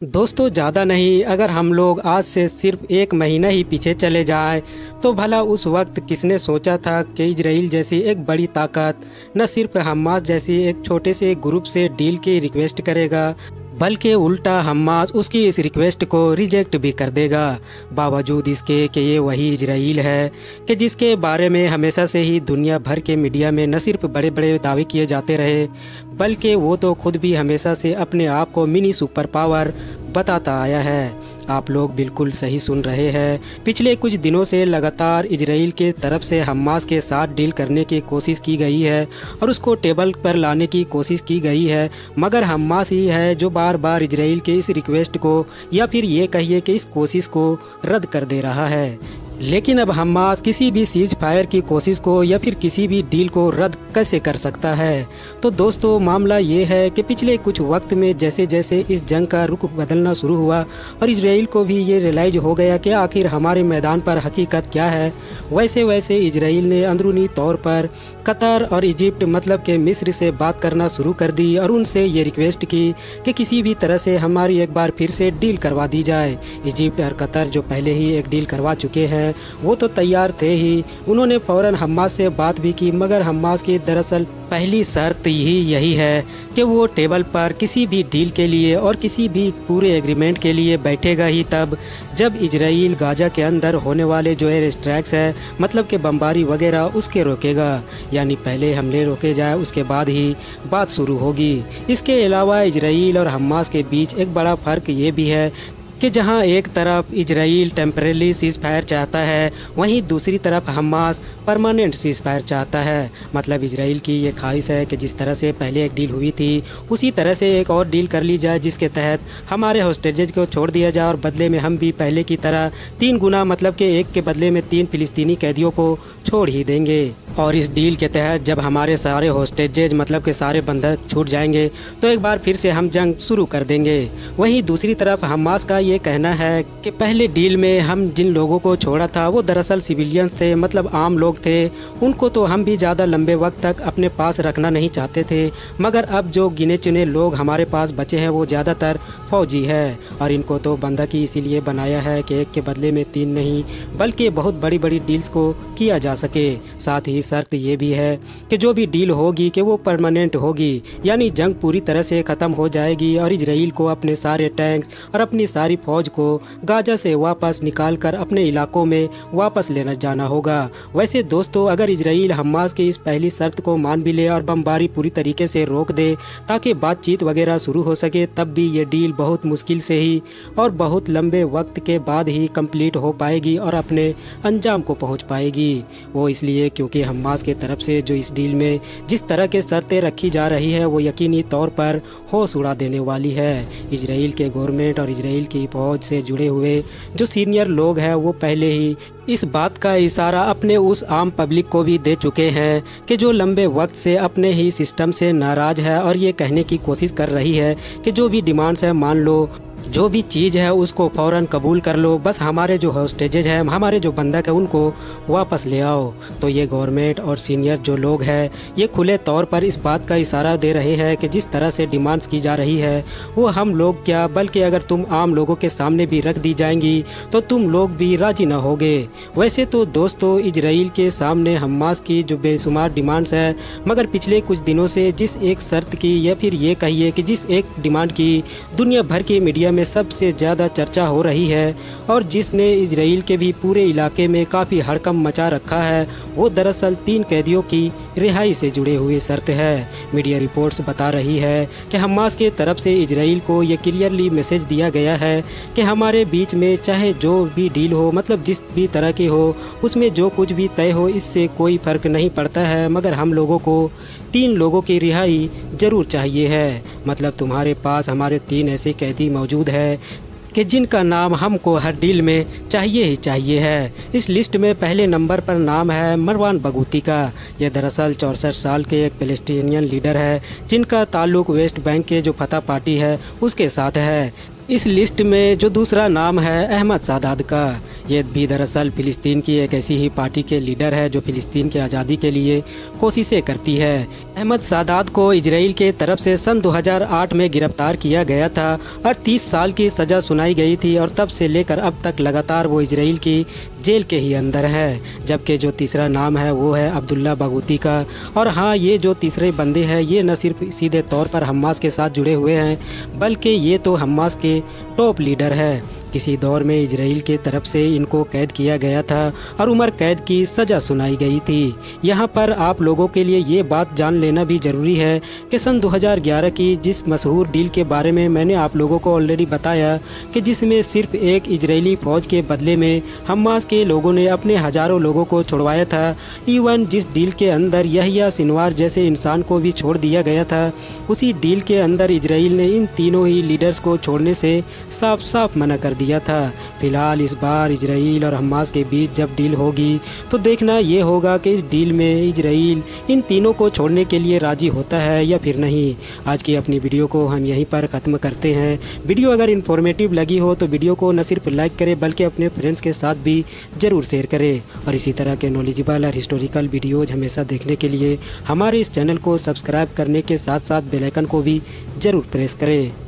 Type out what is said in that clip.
दोस्तों ज़्यादा नहीं, अगर हम लोग आज से सिर्फ एक महीना ही पीछे चले जाएं तो भला उस वक्त किसने सोचा था कि इजराइल जैसी एक बड़ी ताकत न सिर्फ हमास जैसी एक छोटे से ग्रुप से डील की रिक्वेस्ट करेगा, बल्कि उल्टा हमास उसकी इस रिक्वेस्ट को रिजेक्ट भी कर देगा। बावजूद इसके कि ये वही इजराइल है कि जिसके बारे में हमेशा से ही दुनिया भर के मीडिया में न सिर्फ बड़े बड़े दावे किए जाते रहे, बल्कि वो तो खुद भी हमेशा से अपने आप को मिनी सुपर पावर बताता आया है। आप लोग बिल्कुल सही सुन रहे हैं। पिछले कुछ दिनों से लगातार इजराइल के तरफ से हमास के साथ डील करने की कोशिश की गई है और उसको टेबल पर लाने की कोशिश की गई है, मगर हमास ही है जो बार बार इजराइल के इस रिक्वेस्ट को या फिर ये कहिए कि इस कोशिश को रद्द कर दे रहा है। लेकिन अब हमास किसी भी सीज फायर की कोशिश को या फिर किसी भी डील को रद्द कैसे कर सकता है? तो दोस्तों मामला ये है कि पिछले कुछ वक्त में जैसे जैसे इस जंग का रुख बदलना शुरू हुआ और इजराइल को भी ये रियलाइज हो गया कि आखिर हमारे मैदान पर हकीकत क्या है, वैसे वैसे इजराइल ने अंदरूनी तौर पर कतर और इजिप्ट मतलब के मिस्र से बात करना शुरू कर दी और उनसे ये रिक्वेस्ट की कि किसी भी तरह से हमारी एक बार फिर से डील करवा दी जाए। इजिप्ट और कतर जो पहले ही एक डील करवा चुके हैं वो तो तैयार थे ही, उन्होंने फौरन हमास से बात भी की, मगर हमास की दरअसल पहली शर्त ही यही है कि वो टेबल पर किसी भी डील के लिए और किसी भी पूरे एग्रीमेंट के लिए बैठेगा ही तब जब इजराइल गाजा के अंदर होने वाले जो एयर स्ट्राइक्स है मतलब कि बमबारी वगैरह उसके रोकेगा, यानी पहले हमले रोके जाए उसके बाद ही बात शुरू होगी। इसके अलावा इजराइल और हमास के बीच एक बड़ा फ़र्क ये भी है कि जहां एक तरफ इजराइल टेम्परेरी सीज फायर चाहता है, वहीं दूसरी तरफ हमास परमानेंट सीज फायर चाहता है। मतलब इजराइल की ये ख्वाहिश है कि जिस तरह से पहले एक डील हुई थी उसी तरह से एक और डील कर ली जाए जिसके तहत हमारे हॉस्टेजेज को छोड़ दिया जाए और बदले में हम भी पहले की तरह 3 गुना मतलब कि एक के बदले में 3 फिलिस्तीनी कैदियों को छोड़ ही देंगे। और इस डील के तहत जब हमारे सारे हॉस्टेजेज मतलब के सारे बंधक छूट जाएंगे तो एक बार फिर से हम जंग शुरू कर देंगे। वहीं दूसरी तरफ हमास का ये कहना है कि पहले डील में हम जिन लोगों को छोड़ा था वो दरअसल सिविलियंस थे, मतलब आम लोग थे, उनको तो हम भी ज़्यादा लंबे वक्त तक अपने पास रखना नहीं चाहते थे, मगर अब जो गिने चुने लोग हमारे पास बचे हैं वो ज़्यादातर फौजी है और इनको तो बंधक ही इसीलिए बनाया है कि एक के बदले में 3 नहीं बल्कि बहुत बड़ी बड़ी डील्स को किया जा सके। साथ ही शर्त ये भी है कि जो भी डील होगी कि वो परमानेंट होगी, यानी जंग पूरी तरह से ख़त्म हो जाएगी और इजराइल को अपने सारे टैंक्स और अपनी सारी फौज को गाजा से वापस निकाल कर अपने इलाकों में वापस लेना जाना होगा। वैसे दोस्तों अगर इजराइल हमास की इस पहली शर्त को मान भी ले और बमबारी पूरी तरीके से रोक दे ताकि बातचीत वगैरह शुरू हो सके, तब भी ये डील बहुत मुश्किल से ही और बहुत लंबे वक्त के बाद ही कंप्लीट हो पाएगी और अपने अंजाम को पहुँच पाएगी। वो इसलिए क्योंकि हमास के तरफ से जो इस डील में जिस तरह के शर्तें रखी जा रही है वो यकीनी तौर पर होश उड़ा देने वाली है। इजराइल के गवर्नमेंट और इजराइल की फौज से जुड़े हुए जो सीनियर लोग हैं वो पहले ही इस बात का इशारा अपने उस आम पब्लिक को भी दे चुके हैं कि जो लंबे वक्त से अपने ही सिस्टम से नाराज़ है और ये कहने की कोशिश कर रही है कि जो भी डिमांड्स है मान लो, जो भी चीज़ है उसको फ़ौरन कबूल कर लो, बस हमारे जो हॉस्टेजेज हैं हमारे जो बंधक हैं उनको वापस ले आओ। तो ये गवर्नमेंट और सीनियर जो लोग हैं ये खुले तौर पर इस बात का इशारा दे रहे हैं कि जिस तरह से डिमांड्स की जा रही है वो हम लोग क्या बल्कि अगर तुम आम लोगों के सामने भी रख दी जाएंगी तो तुम लोग भी राजी ना होगे। वैसे तो दोस्तों इजराइल के सामने हमास की जो बेशुमार डिमांड्स है, मगर पिछले कुछ दिनों से जिस एक शर्त की या फिर ये कहिए कि जिस एक डिमांड की दुनिया भर के मीडिया में सबसे ज़्यादा चर्चा हो रही है और जिसने इजराइल के भी पूरे इलाके में काफ़ी हड़कंप मचा रखा है, वो दरअसल 3 कैदियों की रिहाई से जुड़े हुए शर्त है। मीडिया रिपोर्ट्स बता रही है कि हमास के तरफ से इजराइल को ये क्लियरली मैसेज दिया गया है कि हमारे बीच में चाहे जो भी डील हो, मतलब जिस भी तरह की हो, उसमें जो कुछ भी तय हो इससे कोई फ़र्क नहीं पड़ता है, मगर हम लोगों को 3 लोगों की रिहाई ज़रूर चाहिए है। मतलब तुम्हारे पास हमारे 3 ऐसे कैदी मौजूद है कि जिनका नाम हमको हर डील में चाहिए ही चाहिए है। इस लिस्ट में पहले नंबर पर नाम है मरवान बगूती का। यह दरअसल 64 साल के एक पैलेस्टीनियन लीडर है जिनका ताल्लुक वेस्ट बैंक के जो फतह पार्टी है उसके साथ है। इस लिस्ट में जो दूसरा नाम है अहमद सादात का, ये भी दरअसल फ़िलिस्तीन की एक ऐसी ही पार्टी के लीडर है जो फ़िलिस्तीन के आज़ादी के लिए कोशिशें करती है। अहमद सादात को इजराइल के तरफ से सन 2008 में गिरफ्तार किया गया था और 30 साल की सज़ा सुनाई गई थी और तब से लेकर अब तक लगातार वो इजराइल की जेल के ही अंदर है। जबकि जो तीसरा नाम है वो है अब्दुल्ला बगूती का। और हाँ, ये जो तीसरे बंदे हैं ये न सिर्फ सीधे तौर पर हमास के साथ जुड़े हुए हैं बल्कि ये तो हमास के टॉप लीडर है। किसी दौर में इजराइल के तरफ से इनको कैद किया गया था और उम्र कैद की सज़ा सुनाई गई थी। यहाँ पर आप लोगों के लिए ये बात जान लेना भी ज़रूरी है कि सन 2011 की जिस मशहूर डील के बारे में मैंने आप लोगों को ऑलरेडी बताया कि जिसमें सिर्फ एक इजरायली फ़ौज के बदले में हमास के लोगों ने अपने हज़ारों लोगों को छुड़वाया था, इवन जिस डील के अंदर यहिया सिनवार जैसे इंसान को भी छोड़ दिया गया था, उसी डील के अंदर इजराइल ने इन तीनों ही लीडर्स को छोड़ने से साफ साफ मना कर दिया था। फिलहाल इस बार इजराइल और हमास के बीच जब डील होगी तो देखना ये होगा कि इस डील में इजराइल इन तीनों को छोड़ने के लिए राजी होता है या फिर नहीं। आज की अपनी वीडियो को हम यहीं पर ख़त्म करते हैं। वीडियो अगर इन्फॉर्मेटिव लगी हो तो वीडियो को न सिर्फ लाइक करें बल्कि अपने फ्रेंड्स के साथ भी ज़रूर शेयर करें और इसी तरह के नॉलेजेबल और हिस्टोरिकल वीडियोज़ हमेशा देखने के लिए हमारे इस चैनल को सब्सक्राइब करने के साथ साथ बेल आइकन को भी ज़रूर प्रेस करें।